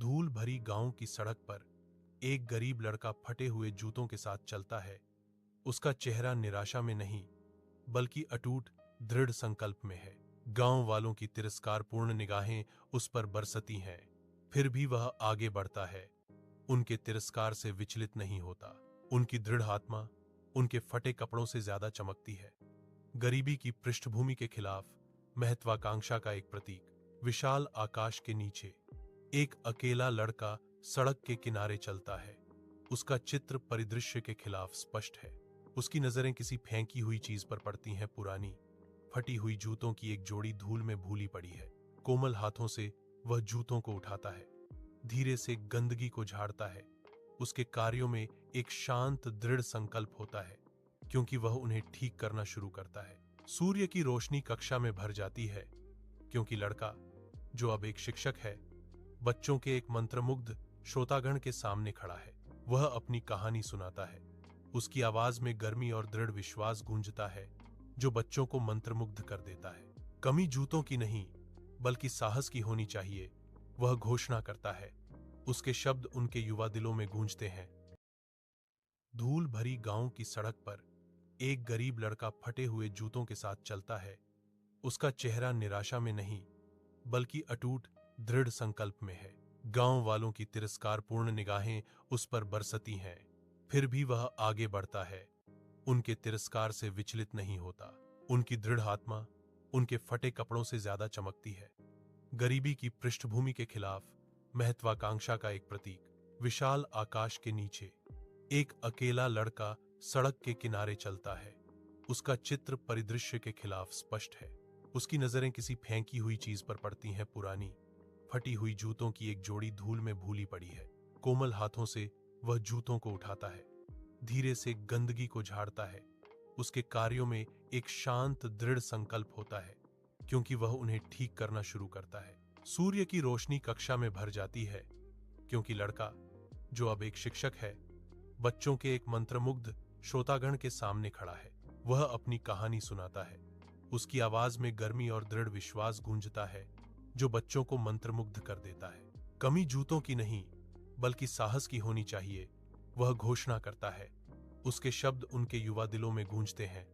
धूल भरी गांव की सड़क पर एक गरीब लड़का फटे हुए जूतों के साथ चलता है। उसका चेहरा निराशा में नहीं बल्कि अटूट दृढ़ संकल्प में है। गांव वालों की तिरस्कारपूर्ण निगाहें उस पर बरसती हैं, फिर भी वह आगे बढ़ता है। उनके तिरस्कार से विचलित नहीं होता। उनकी दृढ़ आत्मा उनके फटे कपड़ों से ज्यादा चमकती है। गरीबी की पृष्ठभूमि के खिलाफ महत्वाकांक्षा का एक प्रतीक। विशाल आकाश के नीचे एक अकेला लड़का सड़क के किनारे चलता है। उसका चित्र परिदृश्य के खिलाफ स्पष्ट है। उसकी नजरें किसी फेंकी हुई चीज पर पड़ती हैं। पुरानी फटी हुई जूतों की एक जोड़ी धूल में भूली पड़ी है। कोमल हाथों से वह जूतों को उठाता है, धीरे से गंदगी को झाड़ता है। उसके कार्यों में एक शांत दृढ़ संकल्प होता है, क्योंकि वह उन्हें ठीक करना शुरू करता है। सूर्य की रोशनी कक्षा में भर जाती है, क्योंकि लड़का, जो अब एक शिक्षक है, बच्चों के एक मंत्रमुग्ध श्रोतागण के सामने खड़ा है। वह अपनी कहानी सुनाता है। उसकी आवाज में गर्मी और दृढ़ विश्वास गूंजता है, जो बच्चों को मंत्रमुग्ध कर देता है। कमी जूतों की नहीं बल्कि साहस की होनी चाहिए, वह घोषणा करता है। उसके शब्द उनके युवा दिलों में गूंजते हैं। धूल भरी गांव की सड़क पर एक गरीब लड़का फटे हुए जूतों के साथ चलता है। उसका चेहरा निराशा में नहीं बल्कि अटूट दृढ़ संकल्प में है। गांव वालों की तिरस्कारपूर्ण निगाहें उस पर बरसती हैं, फिर भी वह आगे बढ़ता है। उनके तिरस्कार से विचलित नहीं होता। उनकी दृढ़ आत्मा उनके फटे कपड़ों से ज्यादा चमकती है। गरीबी की पृष्ठभूमि के खिलाफ महत्वाकांक्षा का एक प्रतीक। विशाल आकाश के नीचे एक अकेला लड़का सड़क के किनारे चलता है। उसका चित्र परिदृश्य के खिलाफ स्पष्ट है। उसकी नजरें किसी फेंकी हुई चीज पर पड़ती हैं। पुरानी फटी हुई जूतों की एक जोड़ी धूल में भूली पड़ी है। कोमल हाथों से वह जूतों को उठाता है, धीरे से गंदगी को झाड़ता है। उसके कार्यों में एक शांत दृढ़ संकल्प होता है, क्योंकि वह उन्हें ठीक करना शुरू करता है। सूर्य की रोशनी कक्षा में भर जाती है, क्योंकि लड़का, जो अब एक शिक्षक है, बच्चों के एक मंत्रमुग्ध श्रोतागण के सामने खड़ा है। वह अपनी कहानी सुनाता है। उसकी आवाज में गर्मी और दृढ़ विश्वास गूंजता है, जो बच्चों को मंत्रमुग्ध कर देता है। कमी जूतों की नहीं बल्कि साहस की होनी चाहिए, वह घोषणा करता है। उसके शब्द उनके युवा दिलों में गूंजते हैं।